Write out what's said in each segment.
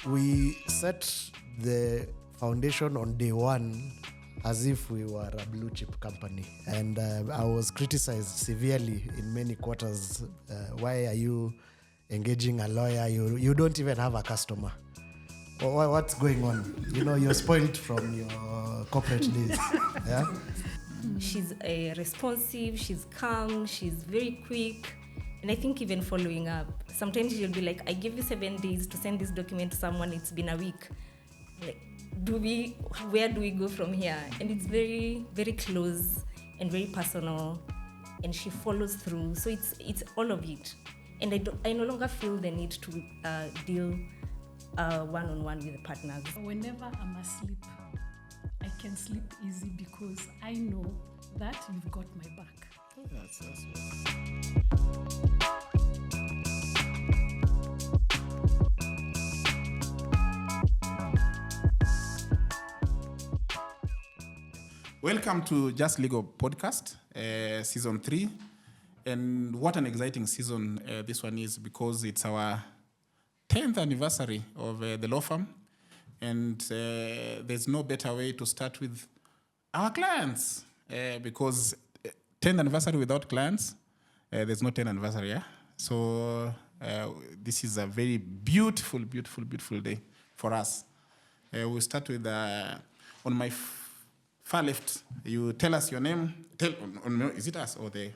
we set the foundation on day one as if we were a blue chip company. And I was criticized severely in many quarters. Why are you engaging a lawyer? You don't even have a customer. What's going on? You're spoiled from your corporate days. Yeah? She's responsive, she's calm, she's very quick. And I think even following up, sometimes she'll be like, I give you 7 days to send this document to someone, it's been a week. Like, where do we go from here? And it's very, very close and very personal, and she follows through. So it's all of it. And I no longer feel the need to deal one-on-one with the partners. Whenever I'm asleep, I can sleep easy because I know that you've got my back. That's Welcome to Just Legal Podcast, Season 3. And what an exciting season this one is, because it's our 10th anniversary of the law firm. And there's no better way to start with our clients, because 10th anniversary without clients, there's no 10th anniversary. Yeah? So this is a very beautiful, beautiful, beautiful day for us. We'll start with, on my far left, you tell us your name. Is it us or the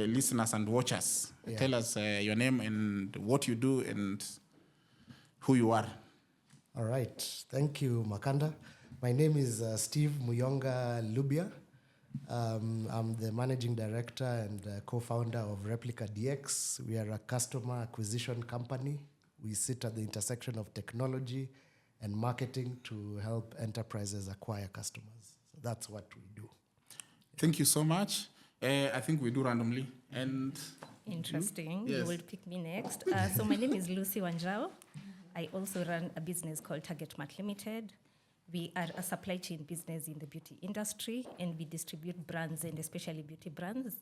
listeners and watchers? Yeah. Tell us your name and what you do and who you are. All right. Thank you, Makanda. My name is Steve Muyonga Lubia. I'm the managing director and co-founder of Replica DX. We are a customer acquisition company. We sit at the intersection of technology and marketing to help enterprises acquire customers. So that's what we do. Thank you so much. I think we do randomly. And interesting. Yes. You will pick me next. So my name is Lucy Wanjao. I also run a business called Target Mart Limited. We are a supply chain business in the beauty industry, and we distribute brands, and especially beauty brands,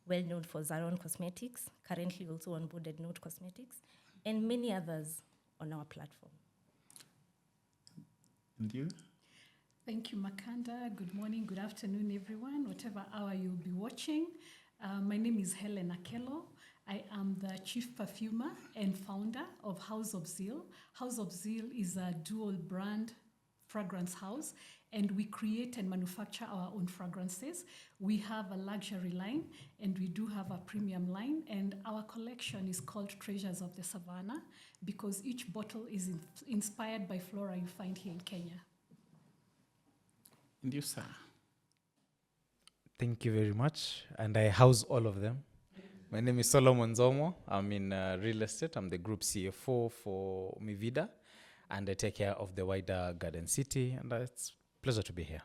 well known for Zaron Cosmetics, currently also onboarded Note Cosmetics, and many others on our platform. And you? Thank you, Makanda. Good morning, good afternoon, everyone, whatever hour you'll be watching. My name is Helen Akello. I am the chief perfumer and founder of House of Zeal. House of Zeal is a dual brand fragrance house, and we create and manufacture our own fragrances. We have a luxury line, and we do have a premium line, and our collection is called Treasures of the Savannah because each bottle is inspired by flora you find here in Kenya. And you, sir? Thank you very much. And I house all of them. My name is Solomon Zomo. I'm in real estate. I'm the group CFO for Mivida, and I take care of the wider Garden City, and it's a pleasure to be here.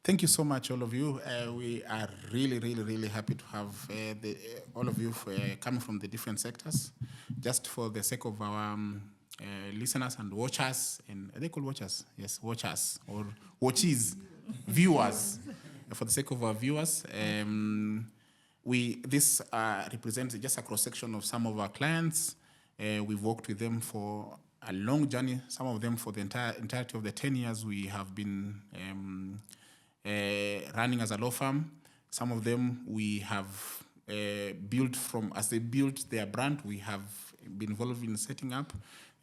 Thank you so much, all of you. We are really, really, really happy to have all of you coming from the different sectors. Just for the sake of our listeners and watchers, and are they called watchers? Yes, watchers or watchies, viewers. For the sake of our viewers, this represents just a cross-section of some of our clients. We've worked with them for a long journey, some of them for the entirety of the 10 years we have been running as a law firm. Some of them we have built from, as they built their brand, we have been involved in setting up,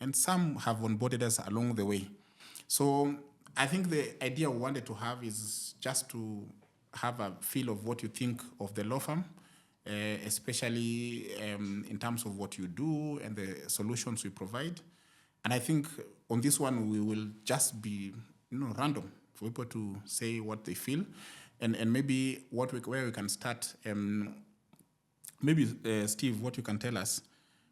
and some have onboarded us along the way. So I think the idea we wanted to have is just to have a feel of what you think of the law firm, especially in terms of what you do and the solutions we provide. And I think on this one, we will just be random for people to say what they feel. And maybe where we can start, maybe Steve, what you can tell us,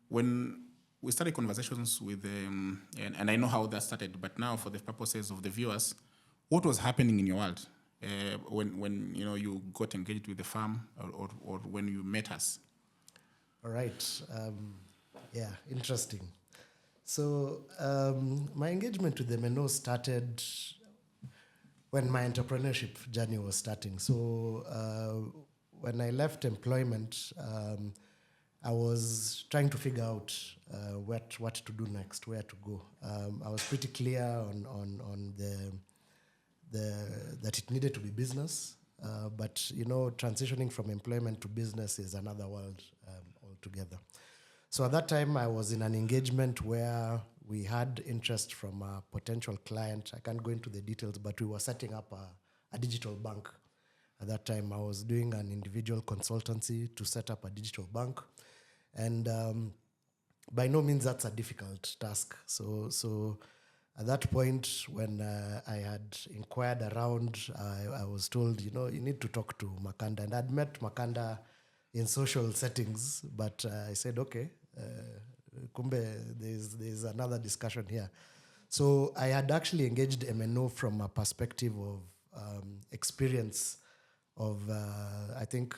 when we started conversations with, and I know how that started, but now for the purposes of the viewers, what was happening in your world when you got engaged with the firm or when you met us? All right. Yeah, interesting. So my engagement with the MNO started when my entrepreneurship journey was starting. So when I left employment, I was trying to figure out what to do next, where to go. I was pretty clear on that it needed to be business, but transitioning from employment to business is another world altogether. So at that time, I was in an engagement where we had interest from a potential client. I can't go into the details, but we were setting up a digital bank. At that time, I was doing an individual consultancy to set up a digital bank. And by no means that's a difficult task. So at that point, when I had inquired around, I was told, you need to talk to Makanda. And I'd met Makanda in social settings, but I said, okay, kumbe, there's another discussion here. So I had actually engaged MNO from a perspective of experience of, I think,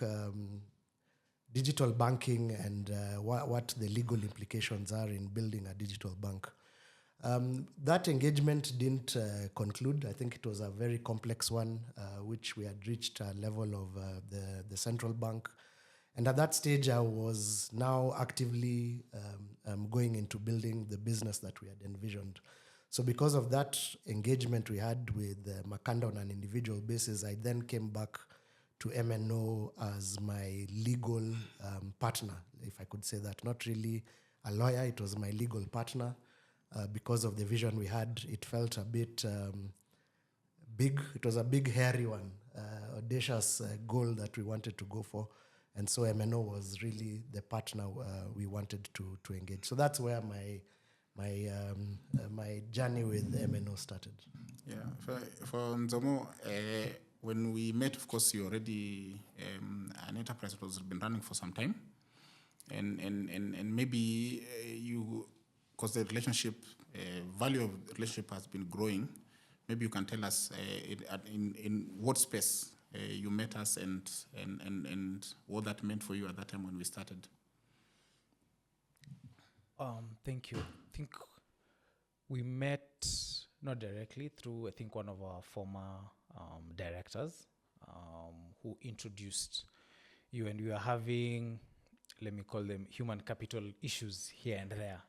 digital banking and what the legal implications are in building a digital bank. That engagement didn't conclude. I think it was a very complex one, which we had reached a level of the central bank. And at that stage, I was now actively going into building the business that we had envisioned. So because of that engagement we had with Makanda on an individual basis, I then came back to MNO as my legal partner, if I could say that. Not really a lawyer, it was my legal partner. Because of the vision we had, it felt a bit big. It was a big, hairy one, audacious goal that we wanted to go for. And so MNO was really the partner we wanted to engage. So that's where my journey with MNO started. Yeah, for Nzomo, when we met, of course, you already an enterprise that was been running for some time, and maybe you, because the relationship value of the relationship has been growing. Maybe you can tell us in what space you met us and what that meant for you at that time when we started. Thank you. I think we met not directly through, I think, one of our former directors who introduced you, and we were having, let me call them, human capital issues here and there,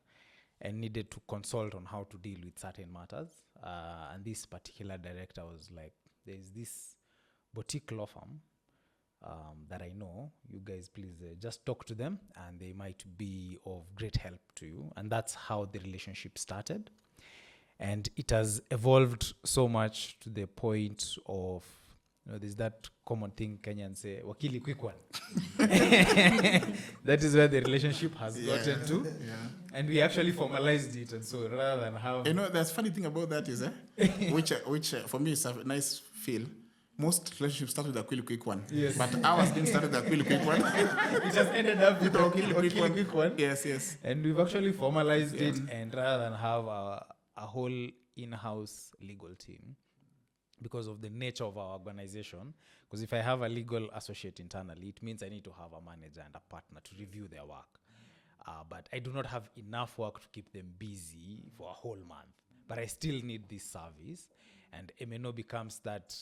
and needed to consult on how to deal with certain matters. And this particular director was like, there's this boutique law firm that I know. You guys, please just talk to them, and they might be of great help to you. And that's how the relationship started. And it has evolved so much to the point of, there's that common thing Kenyans say, wakili quick one. That is where the relationship has gotten to. Yeah. And we actually formalized it. And so rather than have... there's funny thing about that is, which for me is a nice feel. Most relationships start with a quick one. Yes. But ours didn't start with a quick one. It just ended up with a quick one. Yes. And we've actually formalized it, and rather than have a whole in-house legal team, because of the nature of our organization, because if I have a legal associate internally, it means I need to have a manager and a partner to review their work. But I do not have enough work to keep them busy for a whole month. But I still need this service, and MNO becomes that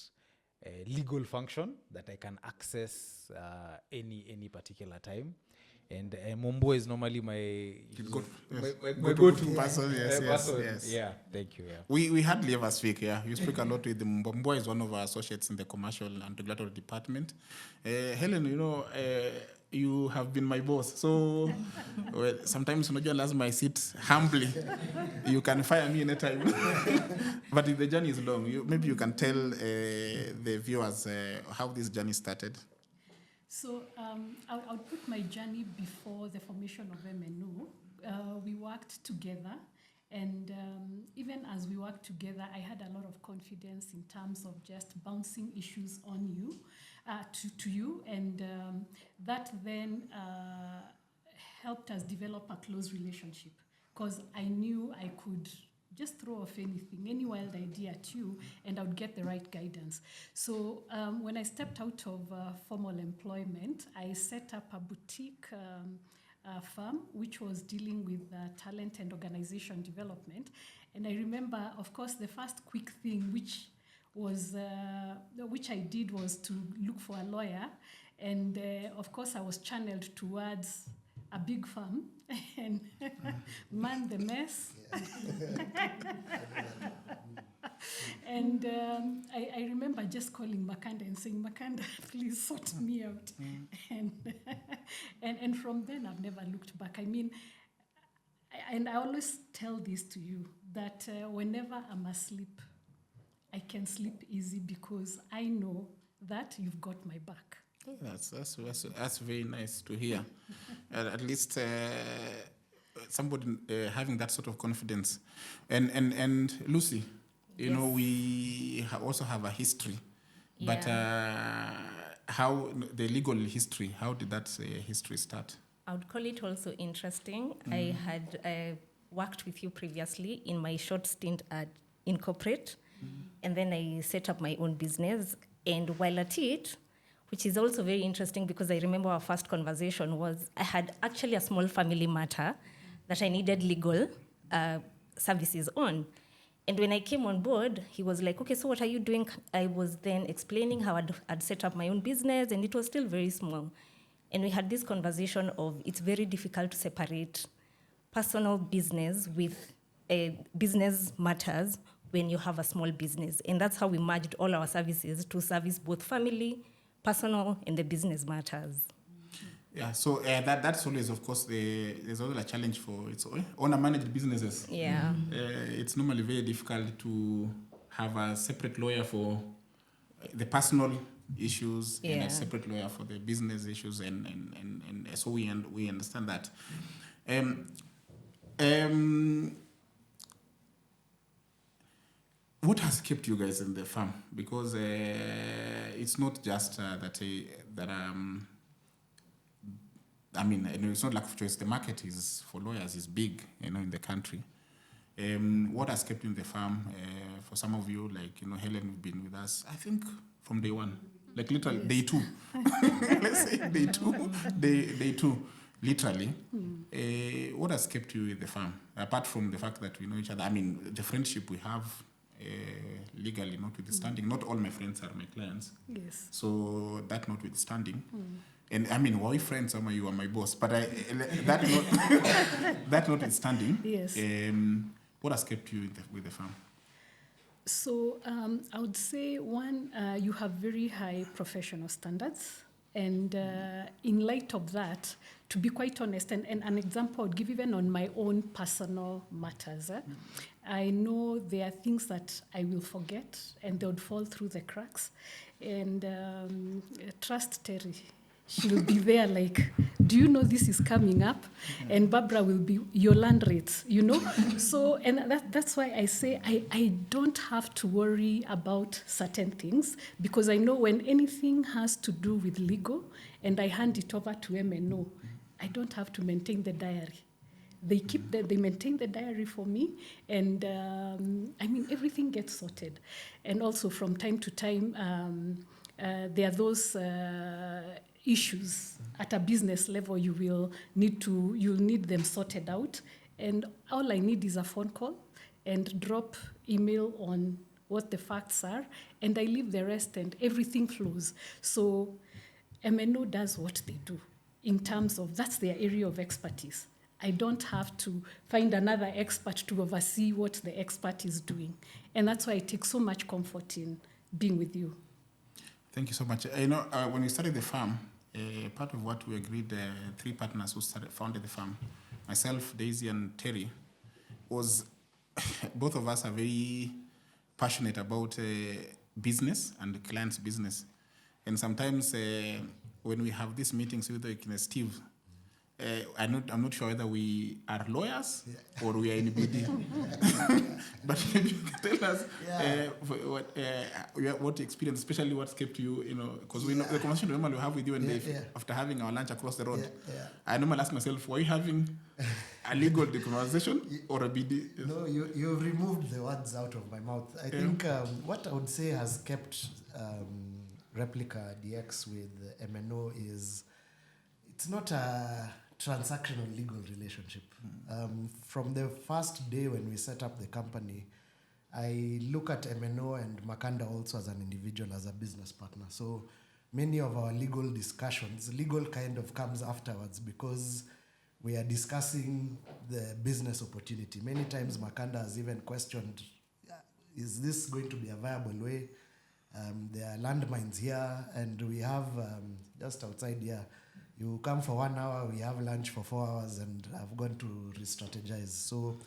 legal function that I can access any particular time. And Mombo is normally my go-to person. Yes. Yeah, thank you. Yeah. We hardly ever speak. Yeah, you speak a lot with him. Mombo is one of our associates in the commercial and regulatory department. Helen, you have been my boss. So sometimes lazima I sit humbly. You can fire me anytime. But the journey is long. Maybe you can tell the viewers how this journey started. So I'll put my journey before the formation of MNO. We worked together, and even as we worked together, I had a lot of confidence in terms of just bouncing issues on you, to you, and that then helped us develop a close relationship, because I knew I could just throw off anything, any wild idea at you, and I would get the right guidance. So when I stepped out of formal employment, I set up a boutique firm which was dealing with talent and organization development. And I remember, of course, the first quick thing which I did was to look for a lawyer. And of course, I was channeled towards a big farm and man the mess. And I remember just calling Makanda and saying, Makanda, please sort me out. And from then I've never looked back. I mean, and I always tell this to you, that whenever I'm asleep, I can sleep easy because I know that you've got my back. That's very nice to hear. At least somebody having that sort of confidence. And Lucy, you know, we also have a history. Yeah. But how the legal history? How did that history start? I would call it also interesting. I had worked with you previously in my short stint in corporate, and then I set up my own business. And while at it, which is also very interesting because I remember our first conversation was I had actually a small family matter that I needed legal services on. And when I came on board, he was like, okay, so what are you doing? I was then explaining how I'd set up my own business, and it was still very small. And we had this conversation of it's very difficult to separate personal business with business matters when you have a small business. And that's how we merged all our services to service both family, personal, and the business matters. Yeah, so that's always, of course, there's always a challenge for its owner-managed businesses. Yeah. It's normally very difficult to have a separate lawyer for the personal issues and a separate lawyer for the business issues, and so we understand that. What has kept you guys in the firm? Because it's not just I mean, it's not lack of choice. The market is for lawyers is big, in the country. What has kept you in the firm? For some of you, like Helen, who've been with us, I think from day one, like literally day two. Let's say day two, literally. What has kept you in the firm, apart from the fact that we know each other? I mean, the friendship we have. Legally notwithstanding, not all my friends are my clients. Yes. So that notwithstanding, and I mean, we're friends. You are my boss, but that notwithstanding, yes. What has kept you with the firm? So I would say one, you have very high professional standards. And in light of that, to be quite honest, and an example I would give even on my own personal matters, I know there are things that I will forget and they would fall through the cracks. And trust Terry. She'll be there like, do you know this is coming up? And Barbara will be your land rates, So, and that's why I say I don't have to worry about certain things because I know when anything has to do with legal and I hand it over to MNO, I don't have to maintain the diary. They maintain the diary for me, and I mean everything gets sorted. And also from time to time, there are those issues at a business level you'll need them sorted out, and all I need is a phone call and drop email on what the facts are, and I leave the rest and everything flows. So MNO does what they do in terms of that's their area of expertise. I don't have to find another expert to oversee what the expert is doing, and that's why I take so much comfort in being with you. Thank you so much. When we started the firm, part of what we agreed, three partners who founded the firm, myself, Daisy, and Terry, was both of us are very passionate about business and clients' business. And sometimes when we have these meetings with Steve, I'm not sure whether we are lawyers or we are in BD. But maybe you can tell us what experience, especially what's kept you, because we know the conversation normally we have with you and Dave after having our lunch across the road. I normally ask myself, were you having a legal conversation or a BD? No, you've removed the words out of my mouth. I think what I would say has kept Replica DX with MNO is it's not a transactional legal relationship. From the first day when we set up the company, I look at MNO and Makanda also as an individual, as a business partner. So many of our legal discussions, legal kind of comes afterwards because we are discussing the business opportunity. Many times Makanda has even questioned, is this going to be a viable way? There are landmines here, and we have just outside here, you come for 1 hour, we have lunch for 4 hours, and I've gone to re-strategize. So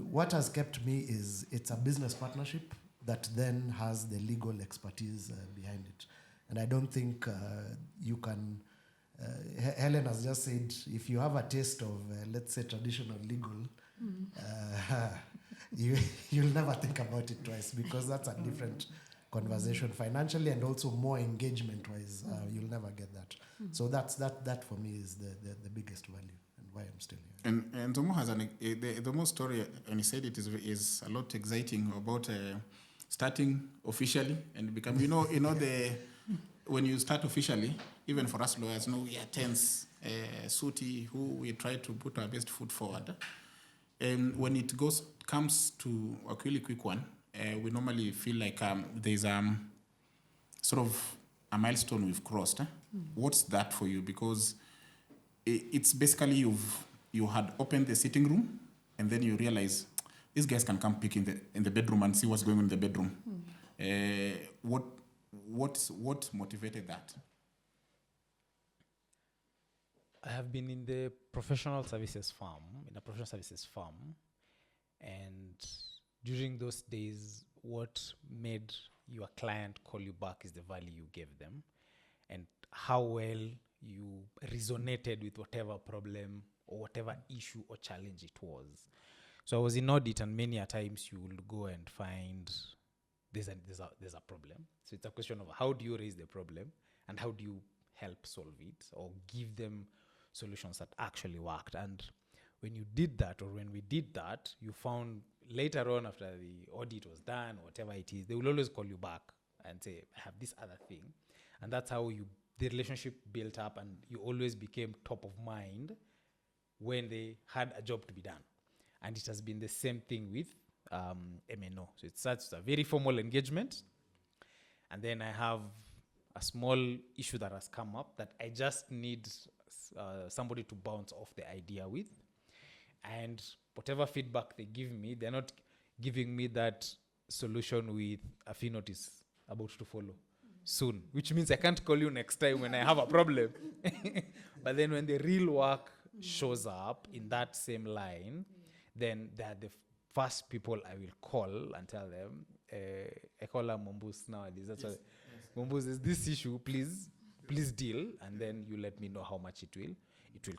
what has kept me is it's a business partnership that then has the legal expertise behind it. And I don't think you can, Helen has just said, if you have a taste of, let's say, traditional legal, you'll never think about it twice, because that's a different conversation financially, and also more engagement-wise. You'll never get that. So that for me is the biggest value, and why I'm still here. And Zomo has the most story, and he said it is a lot exciting about starting officially and become. When you start officially, even for us lawyers, we are tense, suity, who we try to put our best foot forward. And when it comes to a really quick one, we normally feel like there's sort of a milestone we've crossed. What's that for you? Because it's basically you had opened the sitting room, and then you realize these guys can come peek in the bedroom and see what's going on in the bedroom. What motivated that? I have been in a professional services firm, and during those days, what made your client call you back is the value you gave them, and how well you resonated with whatever problem or whatever issue or challenge it was. So I was in audit, and many a times you will go and find there's a problem. So it's a question of how do you raise the problem and how do you help solve it or give them solutions that actually worked. And when you did that, or when we did that, you found later on, after the audit was done or whatever it is, they will always call you back and say, I have this other thing. And that's how the relationship built up, and you always became top of mind when they had a job to be done. And it has been the same thing with MNO. So it starts a very formal engagement, and then I have a small issue that has come up that I just need somebody to bounce off the idea with. And whatever feedback they give me, they're not giving me that solution with a fee notice about to follow soon, which means I can't call you next time when I have a problem. But then when the real work shows up in that same line, then they're the first people I will call and tell them, I call her Mombus nowadays. That's why Mombus is this issue, please deal, and then you let me know how much it will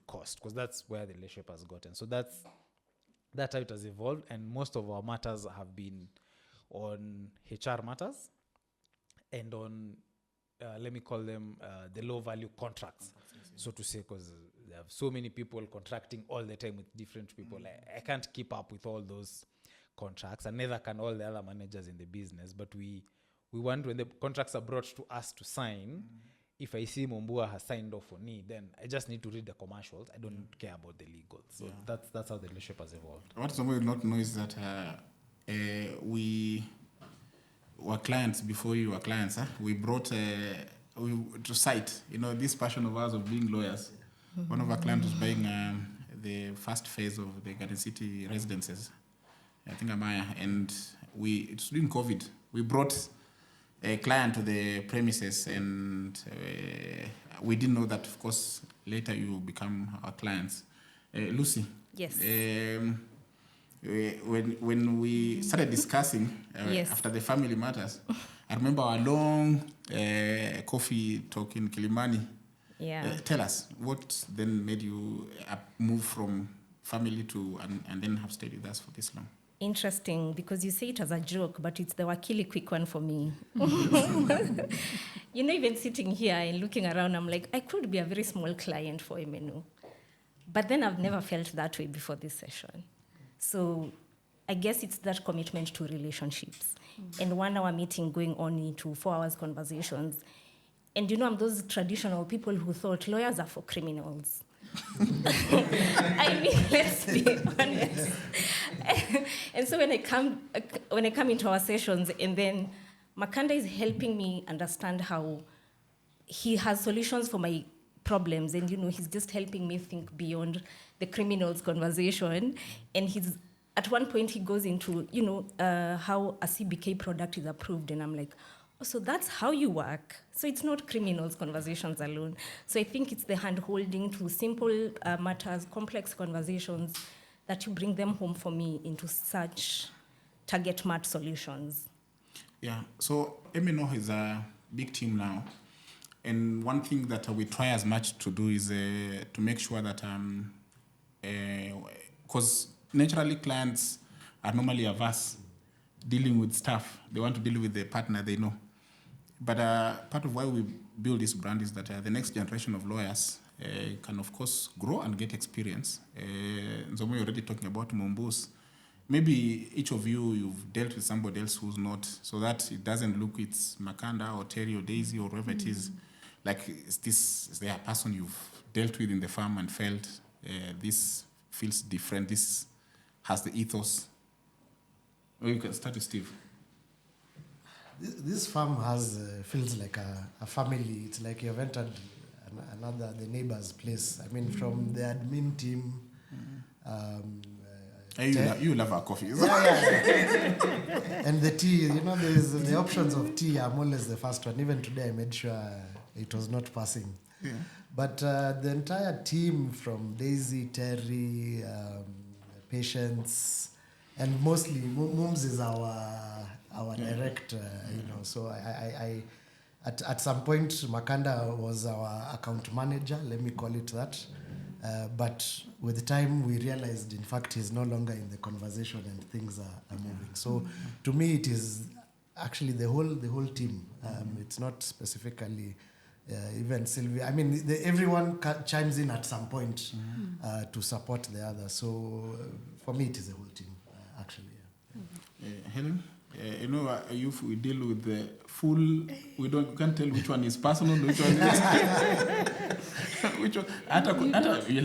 cost, because that's where the relationship has gotten. So that's how it has evolved, and most of our matters have been on HR matters and on, let me call them the low value contracts, so to say, because there are so many people contracting all the time with different people. I can't keep up with all those contracts, and neither can all the other managers in the business. But we want, when the contracts are brought to us to sign, if I see Mombua has signed off on me, then I just need to read the commercials. I don't care about the legals. So that's how the relationship has evolved. What somebody will not know is that we were clients before you were clients. We brought to sight, this passion of ours of being lawyers. One of our clients was buying the first phase of the Garden City residences, I think Amaya, and it's during COVID. We brought a client to the premises, and we didn't know that, of course, later you will become our clients. Lucy. Yes. When we started discussing after the family matters, I remember our long coffee talk in Kilimani. Yeah. Tell us, what then made you move from family to and then have stayed with us for this long? Interesting, because you say it as a joke, but it's the wakili quick one for me. Even sitting here and looking around, I'm like, I could be a very small client for MNO. But then I've never felt that way before this session. So I guess it's that commitment to relationships. And 1 hour meeting going on into 4 hours conversations. And I'm those traditional people who thought lawyers are for criminals. I mean, let's be honest. And so when I come into our sessions, and then Makanda is helping me understand how he has solutions for my problems, and he's just helping me think beyond the criminal's conversation. And he's at one point he goes into how a CBK product is approved, and I'm like, oh, so that's how you work. So it's not criminals conversations alone. So I think it's the hand holding to simple matters, complex conversations, that you bring them home for me into such target match solutions. Yeah, so MNO is a big team now. And one thing that we try as much to do is to make sure that, because naturally clients are normally averse dealing with staff. They want to deal with the partner they know. But part of why we build this brand is that the next generation of lawyers can, of course, grow and get experience. Nzomo, you're already talking about Mombus. Maybe each of you've dealt with somebody else who's not, so that it doesn't look it's Makanda or Terry or Daisy or whoever it is. Like, is there a person you've dealt with in the firm and felt this feels different, this has the ethos? Or you can start with Steve. This farm feels like a family. It's like you've entered the neighbor's place. I mean, from the admin team. You love our coffee. And the tea, there's the options of tea. I'm always the first one. Even today, I made sure it was not passing. Yeah. But the entire team, from Daisy, Terry, Patience, and mostly Mums is our director, So I at some point Makanda was our account manager, let me call it that. But with time we realized, in fact, he's no longer in the conversation and things are moving. So to me, it is actually the whole team. It's not specifically even Sylvia. I mean, everyone chimes in at some point to support the other. So for me, it is the whole team, actually. Yeah. Helen? If we deal with the full, we can't tell which one is personal, which one is which one. You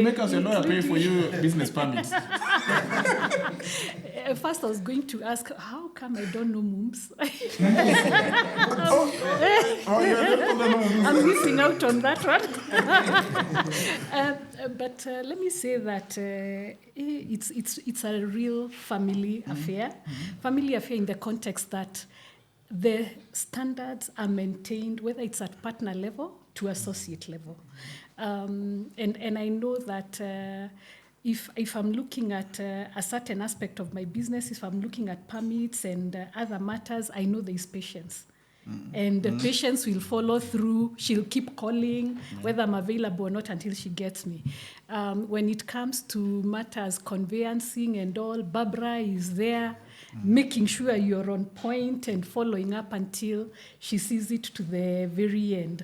make us a lawyer pay for you business permits. First, I was going to ask, how come I don't know Mums? I'm missing out on that one. But let me say that it's a real family affair. Family affair in the context that the standards are maintained, whether it's at partner level to associate level. And I know that if I'm looking at a certain aspect of my business, if I'm looking at permits and other matters, I know there is patience. And the patience will follow through. She'll keep calling, whether I'm available or not, until she gets me. When it comes to matters, conveyancing and all, Barbara is there, making sure you're on point and following up until she sees it to the very end.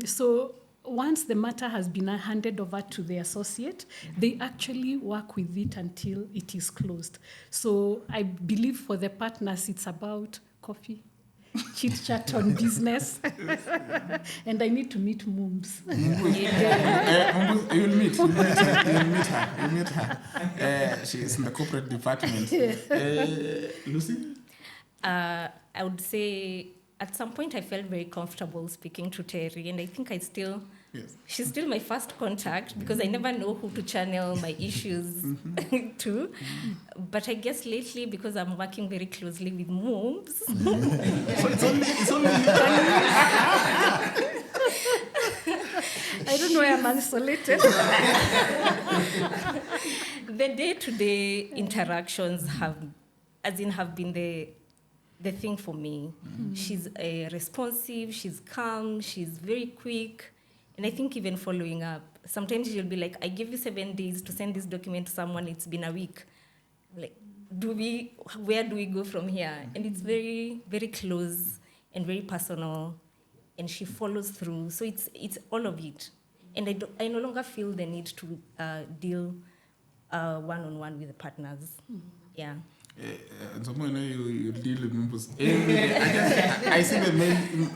So once the matter has been handed over to the associate, they actually work with it until it is closed. So I believe for the partners, it's about coffee, chit-chat on business, and I need to meet Mums. You'll meet her. She's in the corporate department. Lucy? I would say at some point I felt very comfortable speaking to Terry, and I think she's still my first contact because I never know who to channel my issues to. But I guess lately, because I'm working very closely with Mums, it's only I don't know why I'm isolated. the day-to-day interactions have been the thing for me. She's responsive, she's calm, she's very quick. And I think even following up, sometimes she'll be like, I give you 7 days to send this document to someone, it's been a week. Like, where do we go from here? And it's very, very close and very personal, and she follows through. So it's all of it. And I no longer feel the need to deal one-on-one with the partners. Yeah. And so you deal with members. I see the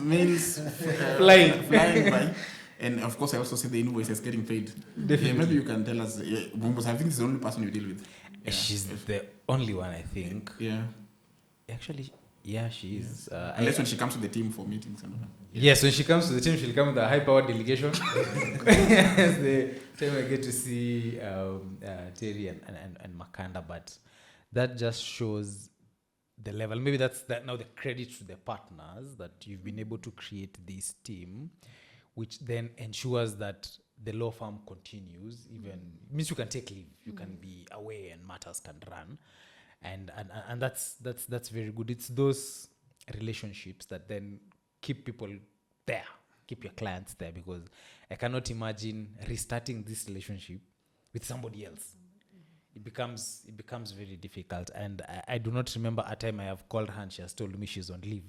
mails flying by. And of course, I also see the invoices getting paid. Definitely. Maybe you can tell us, Bumbus, I think this is the only person you deal with. She's the only one, I think. Yeah. Actually, Yeah, she is. Unless when she comes to the team for meetings and all that. Yes, when she comes to the team, she'll come with a high-powered delegation. It's the time I get to see Terry and Makanda, but that just shows the level. Maybe that's that now the credit to the partners that you've been able to create this team, which then ensures that the law firm continues. Even means you can take leave, you can be away, and matters can run, and that's very good. It's those relationships that then keep people there, keep your clients there, because I cannot imagine restarting this relationship with somebody else. It becomes very difficult, and I do not remember a time I have called her and she has told me she's on leave,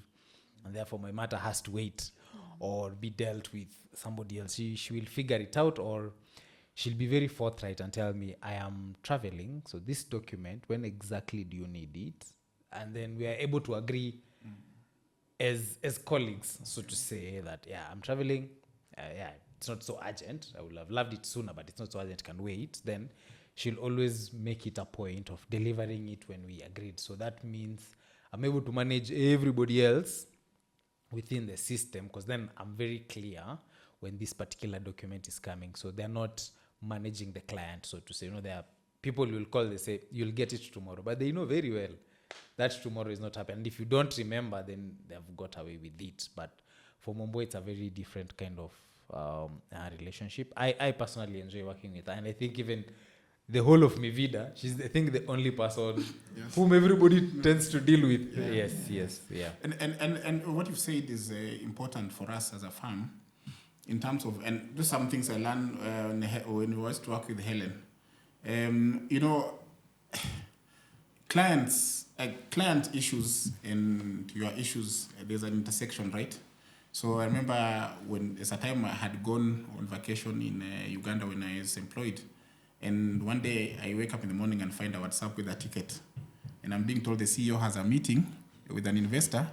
and therefore my matter has to wait or be dealt with somebody else. She will figure it out, or she'll be very forthright and tell me, I am traveling, so this document, when exactly do you need it? And then we are able to agree as colleagues, so to say, that I'm traveling, it's not so urgent. I would have loved it sooner, but it's not so urgent, can wait. Then she'll always make it a point of delivering it when we agreed. So that means I'm able to manage everybody else within the system, because then I'm very clear when this particular document is coming. So they're not managing the client, so to say. There are people you will call, they say, you'll get it tomorrow, but they know very well that tomorrow is not happening. And if you don't remember, then they've got away with it. But for Mombo, it's a very different kind of relationship. I personally enjoy working with her, and I think even the whole of Mivida, she's, I think, the only person whom everybody tends to deal with. Yes. And what you've said is important for us as a firm, in terms of, and just some things I learned when we was to work with Helen. Client issues and your issues, there's an intersection, right? So I remember when there's a time I had gone on vacation in Uganda when I was employed. And one day I wake up in the morning and find a WhatsApp with a ticket. And I'm being told the CEO has a meeting with an investor.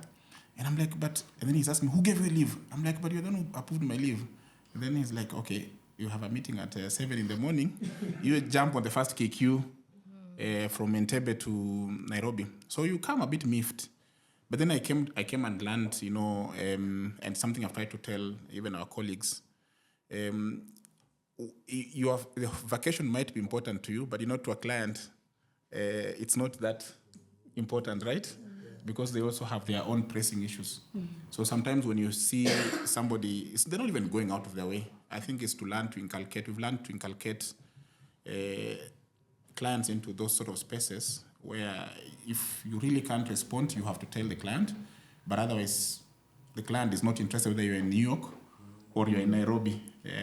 And I'm like, and then he's asking me, who gave you leave? I'm like, but you're the one who approved my leave. And then he's like, okay, you have a meeting at 7 in the morning. You jump on the first KQ from Entebbe to Nairobi. So you come a bit miffed. But then I came and learned, and something I've tried to tell even our colleagues. The vacation might be important to you, but to a client, it's not that important, right? Because they also have their own pressing issues. So sometimes when you see somebody, they're not even going out of their way. I think it's to learn to inculcate. We've learned to inculcate clients into those sort of spaces where if you really can't respond, you have to tell the client. But otherwise, the client is not interested whether you're in New York or you're in Nairobi.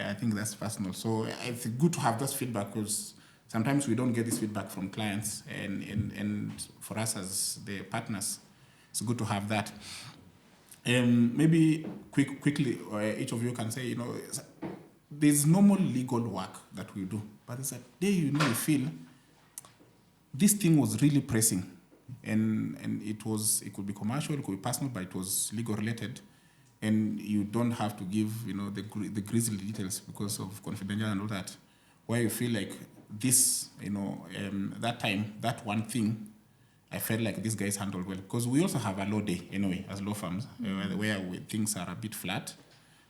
I think that's personal. So it's good to have this feedback, because sometimes we don't get this feedback from clients. And for us as the partners, it's good to have that. Maybe quickly, each of you can say, there's normal legal work that we do. But there's a day, you feel this thing was really pressing. And it could be commercial, it could be personal, but it was legal related. And you don't have to give, the grisly details because of confidentiality and all that. Where you feel like this, that time, that one thing, I felt like this guy's handled well. Because we also have a low day, anyway, as law firms, where things are a bit flat.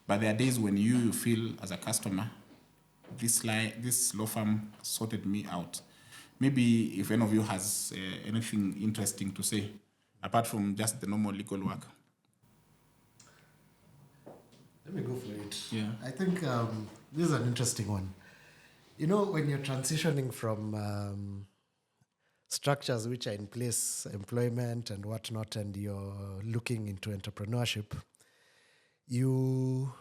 But there are days when you feel, as a customer, this law firm sorted me out. Maybe if any of you has anything interesting to say, apart from just the normal legal work. Let me go for it. Yeah. I think this is an interesting one. When you're transitioning from structures which are in place, employment and whatnot, and you're looking into entrepreneurship, you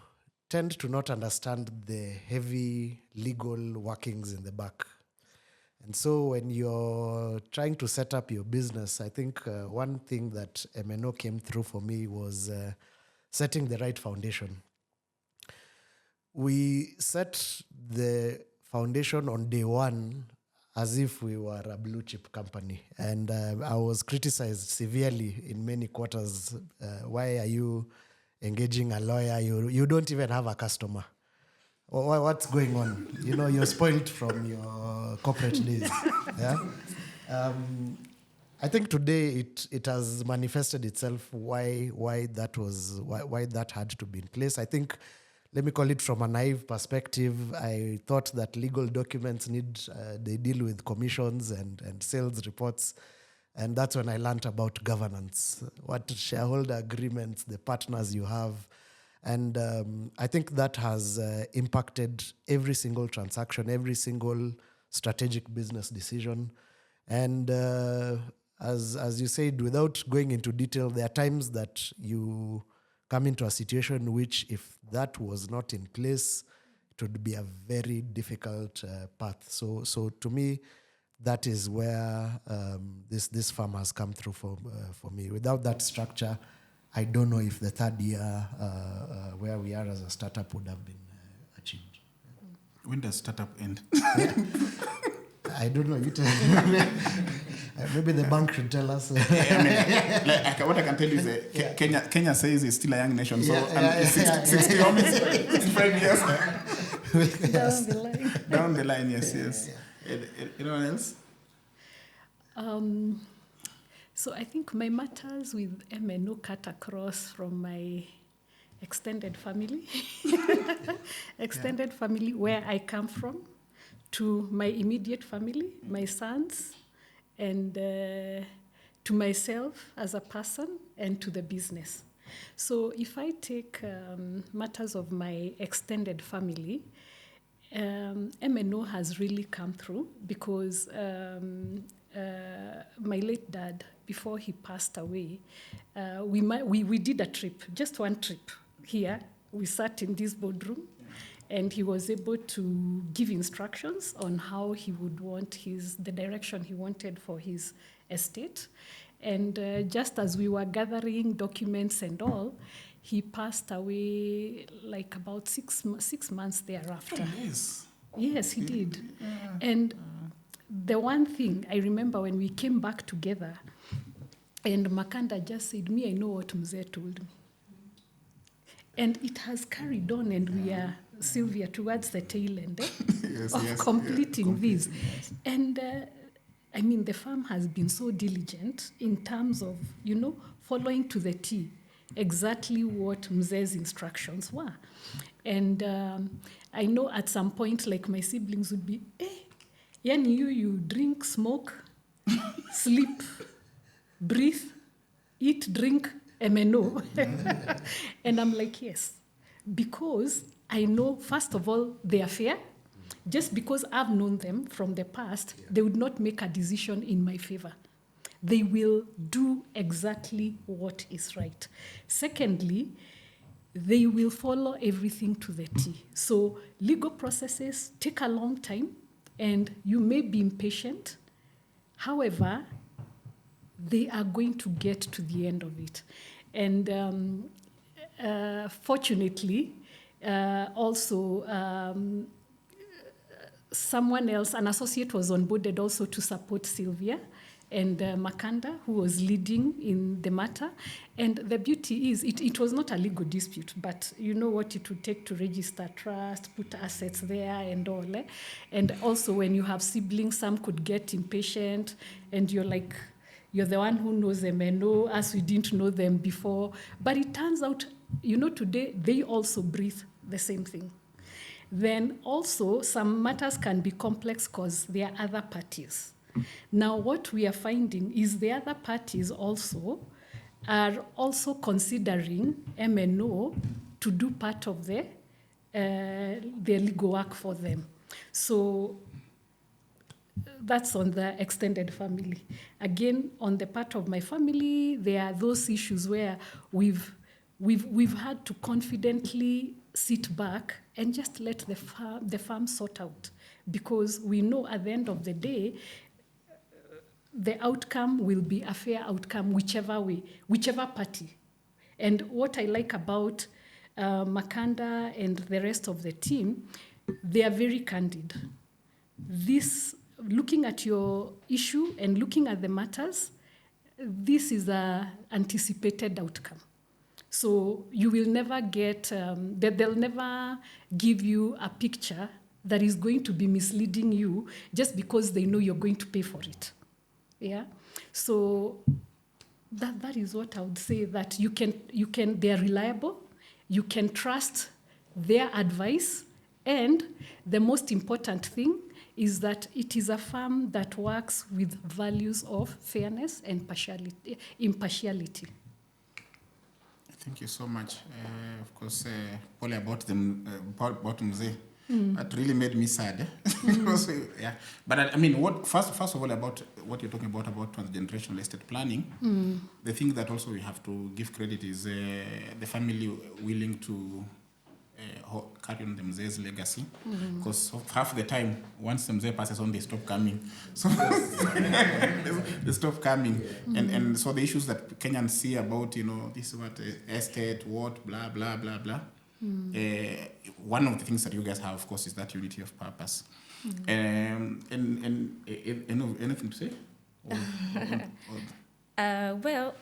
tend to not understand the heavy legal workings in the back. And so when you're trying to set up your business, I think one thing that MNO came through for me was setting the right foundation. We set the foundation on day one as if we were a blue chip company. And I was criticized severely in many quarters. Why are you engaging a lawyer? You don't even have a customer. What's going on? You're spoiled from your corporate days. Yeah. I think today it has manifested itself why that had to be in place. I think, let me call it from a naive perspective, I thought that legal documents they deal with commissions and sales reports. And that's when I learned about governance, what shareholder agreements, the partners you have. And I think that has impacted every single transaction, every single strategic business decision. And as you said, without going into detail, there are times that you come into a situation in which if that was not in place, it would be a very difficult path. So to me, that is where this firm has come through for me. Without that structure, I don't know if the third year where we are as a startup would have been achieved. When does startup end? I don't know. You tell maybe the bank should tell us. What I can tell you is that Kenya says it's still a young nation, so 60 almost 65 years. Down the line. Down the line, yes. Anyone else? So I think my matters with MNO cut across from my extended family, family where I come from, to my immediate family, my sons, and to myself as a person, and to the business. So if I take matters of my extended family, MNO has really come through because my late dad, before he passed away, we did a trip, just one trip here. We sat in this boardroom, and he was able to give instructions on how he would want the direction he wanted for his estate. And just as we were gathering documents and all, he passed away like about 6 months thereafter. Yes. Yes, he did. And the one thing I remember when we came back together, and Makanda just said, "Me, I know what Mzee told me." And it has carried on, and we are, Sylvia, towards the tail end of completing this. Yes. And I mean, the firm has been so diligent in terms of, following to the T exactly what Mzee's instructions were. And I know at some point, like my siblings would be, yani you drink, smoke, sleep, breathe, eat, drink, MNO. And I'm like, yes, because I know, first of all, they are fair. Just because I've known them from the past, they would not make a decision in my favor. They will do exactly what is right. Secondly, they will follow everything to the T. So legal processes take a long time, and you may be impatient. However, they are going to get to the end of it. And fortunately, also, someone else, an associate, was onboarded also to support Sylvia and Makanda, who was leading in the matter. And the beauty is, it was not a legal dispute, but you know what it would take to register trust, put assets there and all. And also when you have siblings, some could get impatient, and you're like, you're the one who knows them and know us, we didn't know them before. But it turns out, today they also breathe the same thing. Then also some matters can be complex because there are other parties. Now what we are finding is the other parties also are also considering MNO to do part of their legal work for them. So that's on the extended family. Again, on the part of my family, there are those issues where we've had to confidently sit back and just let the farm sort out, because we know at the end of the day, the outcome will be a fair outcome, whichever party. And what I like about Makanda and the rest of the team, they are very candid. Looking at your issue and looking at the matters, this is an anticipated outcome. So you will never get, they'll never give you a picture that is going to be misleading you just because they know you're going to pay for it. Yeah. So that is what I would say, that you can they are reliable, you can trust their advice, and the most important thing is that it is a firm that works with values of fairness and impartiality. Thank you so much. Of course, Polly, about Mzee, that really made me sad. So, yeah. But I mean, first of all, about what you're talking about transgenerational estate planning, the thing that also we have to give credit is the family willing to carry on the Mzee's legacy. Because half the time, once the Mzee passes on, they stop coming. So they stop coming. And so the issues that Kenyans see about, this what estate, what, blah, blah, blah, blah. One of the things that you guys have, of course, is that unity of purpose. And anything to say? Well,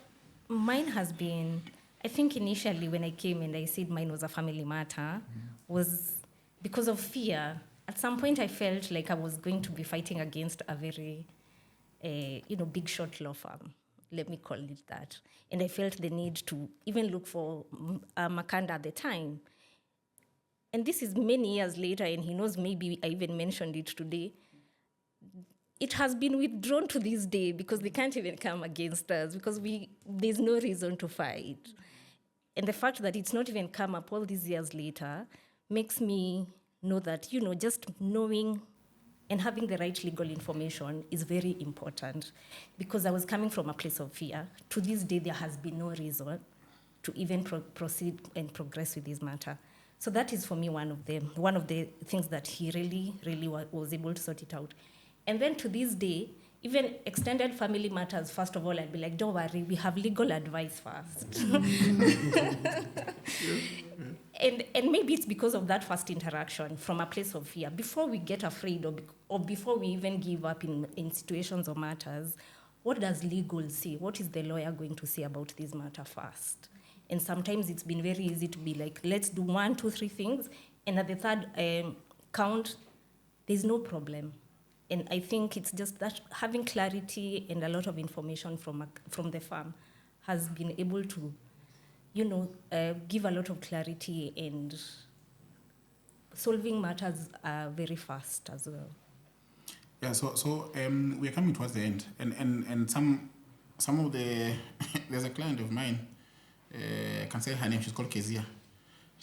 mine has been, I think initially when I came and I said mine was a family matter, was because of fear. At some point I felt like I was going to be fighting against a very, big shot law firm. Let me call it that. And I felt the need to even look for Makanda at the time. And this is many years later, and he knows, maybe I even mentioned it today. It has been withdrawn to this day because they can't even come against us because there's no reason to fight. And the fact that it's not even come up all these years later makes me know that, just knowing and having the right legal information is very important, because I was coming from a place of fear. To this day, there has been no reason to even proceed and progress with this matter. So that is, for me, one of the things that he really, really was able to sort it out. And then to this day, even extended family matters, first of all, I'd be like, don't worry, we have legal advice first. And maybe it's because of that first interaction from a place of fear. Before we get afraid or before we even give up in situations or matters, what does legal say? What is the lawyer going to say about this matter first? And sometimes it's been very easy to be like, let's do 1, 2, 3 things. And at the third count, there's no problem. And I think it's just that having clarity and a lot of information from the firm has been able to, give a lot of clarity, and solving matters very fast as well. Yeah, so we are coming towards the end. And some of the, there's a client of mine, I can say her name, she's called Kezia.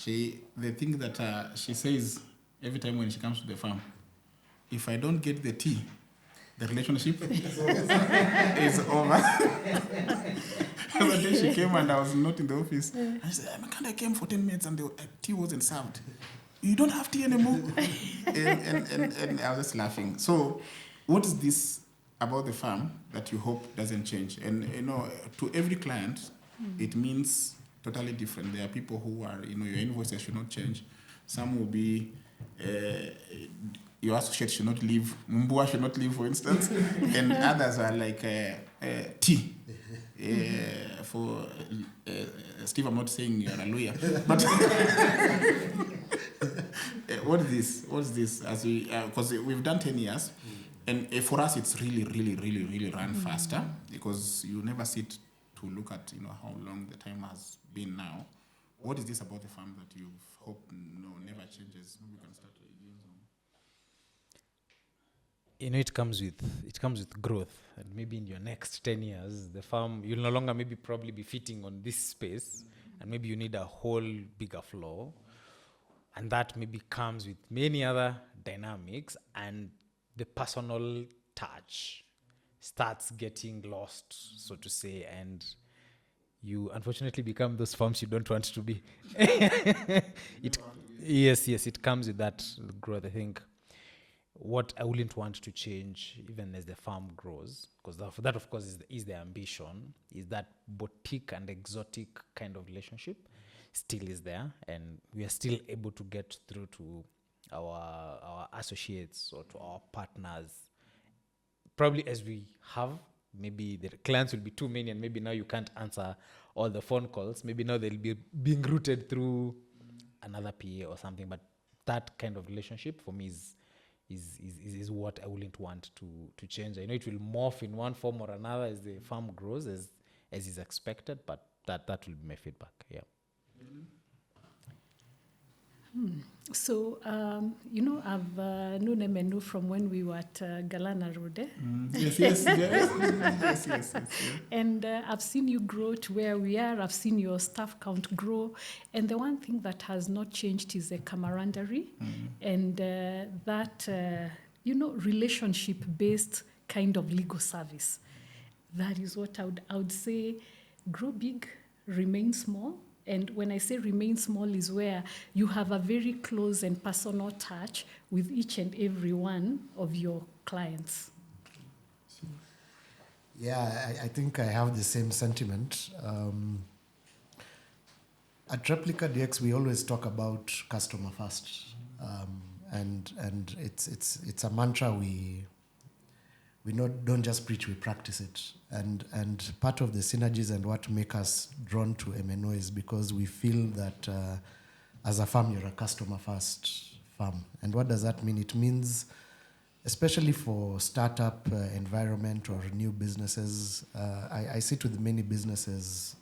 The thing that she says every time when she comes to the farm, if I don't get the tea, the relationship is over. The other day she came and I was not in the office. And she said, I came for 10 minutes and the tea wasn't served. You don't have tea anymore? and I was just laughing. So what is this about the farm that you hope doesn't change? And, to every client, it means totally different. There are people who are, your invoices should not change. Some will be, your associate should not leave, Mbua should not leave, for instance. And others are like tea. For Steve, I'm not saying you're a lawyer, but what is this? As we, because we've done 10 years, and for us it's really, really, really, really run faster, because you never sit to look at how long the time has been now. What is this about the farm that you hope never changes? Maybe we can start with you. It comes with growth, and maybe in your next 10 years, the farm, you'll no longer probably be fitting on this space, and maybe you need a whole bigger floor, and that maybe comes with many other dynamics, and the personal touch starts getting lost, so to say, and you unfortunately become those farms you don't want to be. Yes, it comes with that growth. I think what I wouldn't want to change, even as the farm grows, because that of course is the ambition, is that boutique and exotic kind of relationship still is there, and we are still able to get through to our associates or to our partners. Probably as we have, maybe the clients will be too many, and maybe now you can't answer all the phone calls. Maybe now they'll be being routed through another PA or something. But that kind of relationship for me is what I wouldn't want to change. I know it will morph in one form or another as the farm grows, as is expected, but that will be my feedback. Yeah. So, I've known MNO from when we were at Galana Road. Yes. Yeah. And I've seen you grow to where we are. I've seen your staff count grow. And the one thing that has not changed is the camaraderie and that, relationship-based kind of legal service. That is what I would say, grow big, remain small. And when I say remain small is where you have a very close and personal touch with each and every one of your clients. Yeah, I think I have the same sentiment. At Replica DX, we always talk about customer first, and it's a mantra we don't just preach, we practice it. And part of the synergies and what make us drawn to MNO is because we feel that as a firm, you're a customer first firm. And what does that mean? It means, especially for startup environment or new businesses, I sit with many businesses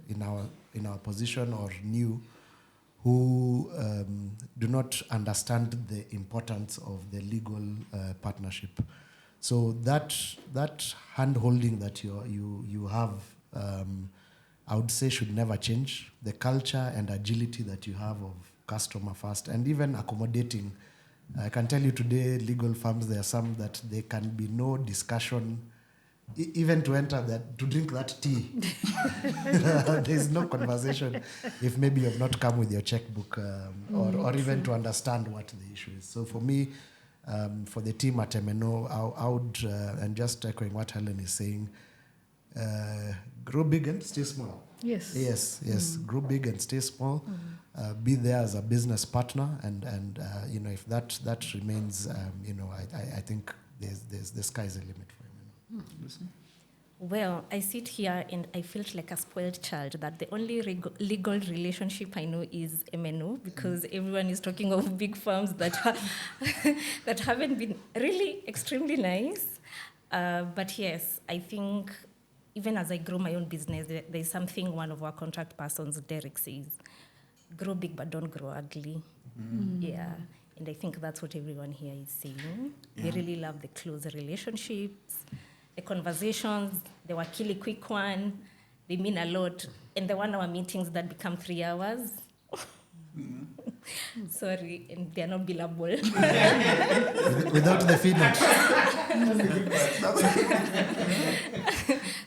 in our position or new who do not understand the importance of the legal partnership. So that hand-holding that you have, I would say should never change. The culture and agility that you have of customer first and even accommodating. I can tell you today, legal firms, there are some that there can be no discussion, even to drink that tea. There is no conversation if maybe you have not come with your checkbook or even to understand what the issue is. So for me, for the team at MNO, I would, and just echoing what Helen is saying, grow big and stay small. Yes. Yes. Grow big and stay small. Be there as a business partner, and if that remains, I think the sky's the limit for MNO. Well, I sit here and I felt like a spoiled child that the only legal relationship I know is MNO, because everyone is talking of big firms that that haven't been really extremely nice. But yes, I think even as I grow my own business, there's something one of our contract persons, Derek, says, grow big but don't grow ugly. Yeah. And I think that's what everyone here is saying. Yeah. We really love the close relationships, the conversations, the wakili quick one, they mean a lot. And the 1 hour meetings that become 3 hours. Sorry, and they're not billable. Without the fee note.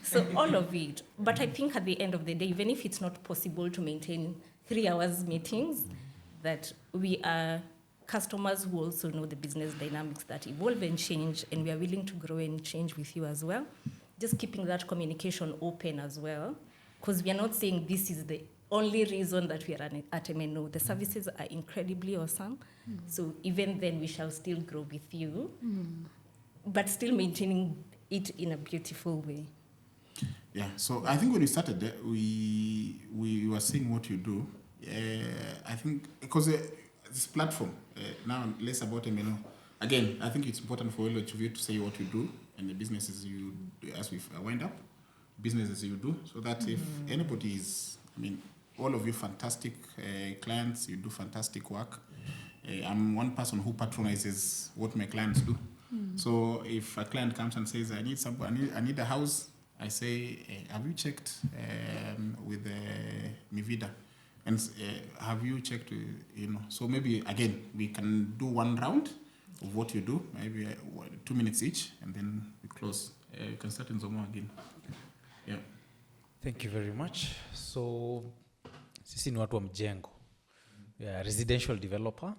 So all of it. But I think at the end of the day, even if it's not possible to maintain 3 hours meetings, that we are customers who also know the business dynamics that evolve and change, and we are willing to grow and change with you as well. Just keeping that communication open as well, because we are not saying this is the only reason that we are at MNO. The services are incredibly awesome. So even then, we shall still grow with you, but still maintaining it in a beautiful way. Yeah, so I think when we started, we were seeing what you do. I think because this platform, now less about MNO. Again, I think it's important for all of you to say what you do and the businesses you do, as we wind up, businesses you do, so that if anybody is, all of you fantastic clients, you do fantastic work. I'm one person who patronizes what my clients do. So if a client comes and says, I need a house, I say, have you checked with Mivida? And have you checked, so maybe, again, we can do one round of what you do, maybe 2 minutes each, and then we close. You can start in Zomo again. Yeah. Thank you very much. So, sisi ni watu wa mjengo. We are a residential developer.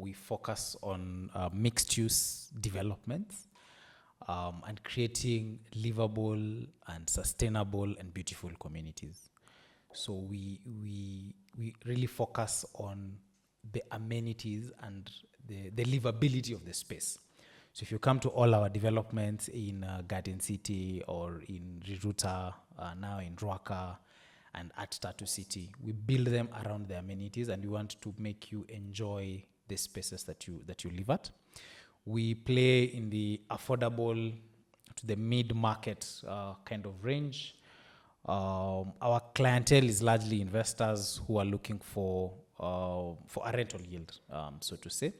We focus on mixed use developments and creating livable and sustainable and beautiful communities. So we really focus on the amenities and the livability of the space. So if you come to all our developments in Garden City or in Riruta, now in Ruaka and at Tatu City, we build them around the amenities, and we want to make you enjoy the spaces that you live at. We play in the affordable to the mid-market kind of range. Our clientele is largely investors who are looking for a rental yield, so to say.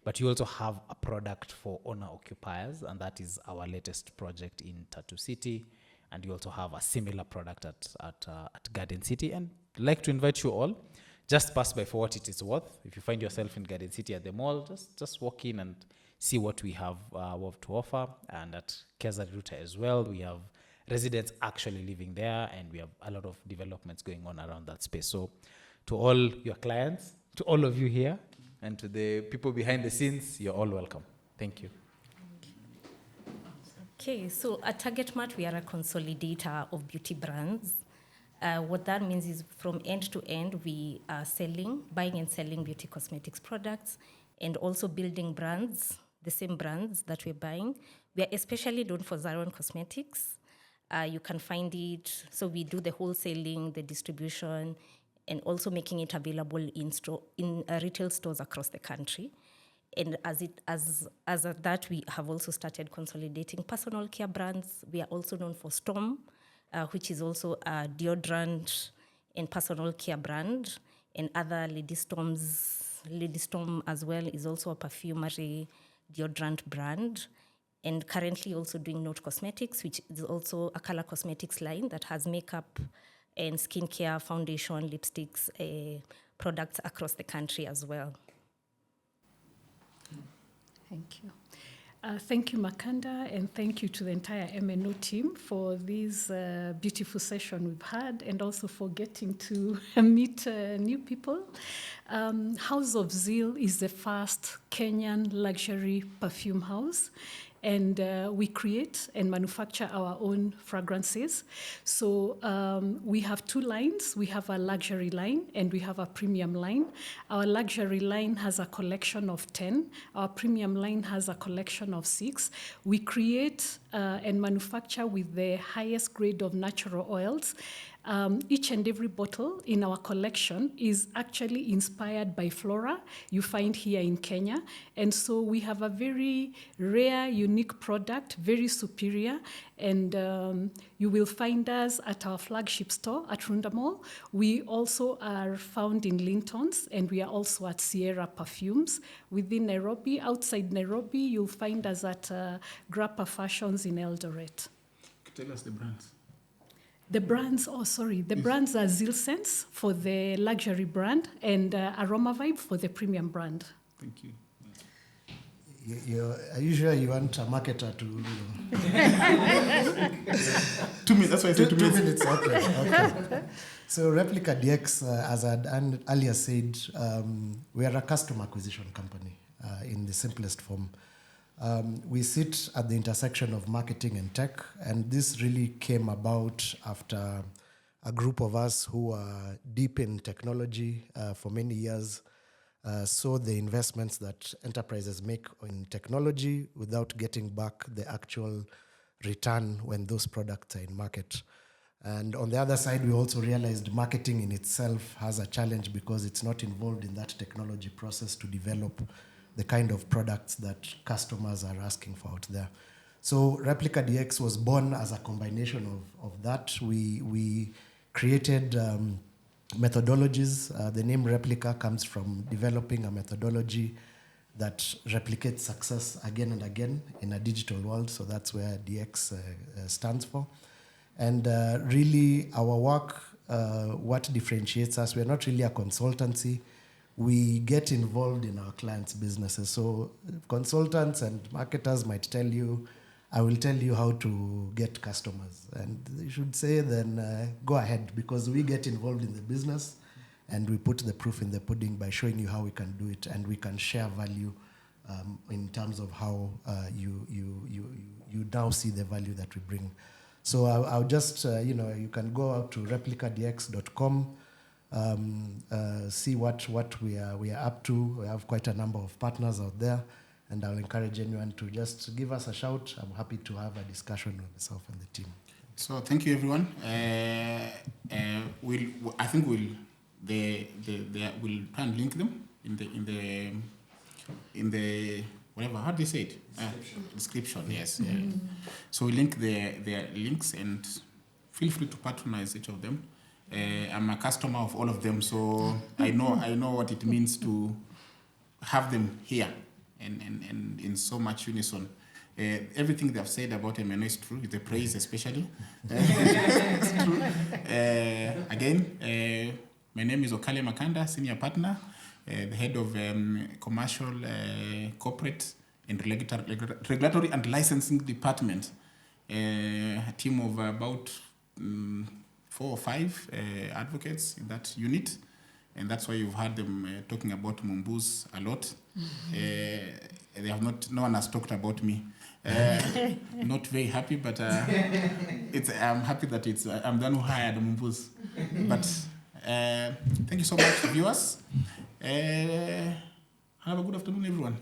But you also have a product for owner-occupiers, and that is our latest project in Tattoo City. And you also have a similar product at Garden City. And I'd like to invite you all, just pass by for what it is worth. If you find yourself in Garden City at the mall, just walk in and see what we have to offer. And at Keza Ruta as well, we have residents actually living there, and we have a lot of developments going on around that space. So to all your clients, to all of you here, and to the people behind the scenes, you're all welcome. Thank you. Okay, so at Target Mart, we are a consolidator of beauty brands. What that means is from end to end, we are buying and selling beauty cosmetics products, and also building brands, the same brands that we're buying. We are especially known for Zaron Cosmetics. You can find it, so we do the wholesaling, the distribution, and also making it available in retail stores across the country. And as that, we have also started consolidating personal care brands. We are also known for Storm, which is also a deodorant and personal care brand, and other Lady Storm as well is also a perfumery deodorant brand. And currently also doing Note Cosmetics, which is also a color cosmetics line that has makeup and skincare, foundation, lipsticks, products across the country as well. Thank you. Thank you, Makanda, and thank you to the entire MNO team for this beautiful session we've had, and also for getting to meet new people. House of Zeal is the first Kenyan luxury perfume house, and we create and manufacture our own fragrances. So we have two lines. We have a luxury line and we have a premium line. Our luxury line has a collection of 10. Our premium line has a collection of 6. We create and manufacture with the highest grade of natural oils. Each and every bottle in our collection is actually inspired by flora you find here in Kenya. And so we have a very rare, unique product, very superior. And you will find us at our flagship store at Runda Mall. We also are found in Linton's, and we are also at Sierra Perfumes within Nairobi. Outside Nairobi, you'll find us at Grappa Fashions in Eldoret. Tell us the brands. The brands, the brands are Zeal Sense for the luxury brand and Aroma Vibe for the premium brand. Thank you. Are you sure you want a marketer to... 2 minutes, that's why I said 2 minutes. 2 minutes, okay. So Replica DX, as I had earlier said, we are a custom acquisition company in the simplest form. We sit at the intersection of marketing and tech, and this really came about after a group of us who are deep in technology for many years saw the investments that enterprises make in technology without getting back the actual return when those products are in market. And on the other side, we also realized marketing in itself has a challenge because it's not involved in that technology process to develop the kind of products that customers are asking for out there. So Replica DX was born as a combination of that. We created methodologies. The name Replica comes from developing a methodology that replicates success again and again in a digital world. So that's where DX stands for. And really our work, what differentiates us, we're not really a consultancy. We get involved in our clients' businesses. So consultants and marketers might tell you, I will tell you how to get customers. And they should say, then go ahead, because we get involved in the business and we put the proof in the pudding by showing you how we can do it, and we can share value in terms of how you now see the value that we bring. So I'll just, you can go out to replicadx.com, see what we are up to. We have quite a number of partners out there, and I'll encourage anyone to just give us a shout. I'm happy to have a discussion with myself and the team. So thank you, everyone. I think we'll try and link them in the whatever, how do they say it? Description, yes. Yeah. So we link their links, and feel free to patronize each of them. I'm a customer of all of them, so I know what it means to have them here and in so much unison. Everything they've said about MNO is true, the praise especially. It's true. Again, my name is Okale Makanda, Senior Partner, the Head of Commercial, Corporate and Regulatory and Licensing Department. A team of about 4 or 5 advocates in that unit. And that's why you've heard them talking about Mumbus a lot. No one has talked about me. Not very happy, but I'm happy that I'm the one who hired Mumbus. But thank you so much, viewers. Have a good afternoon, everyone.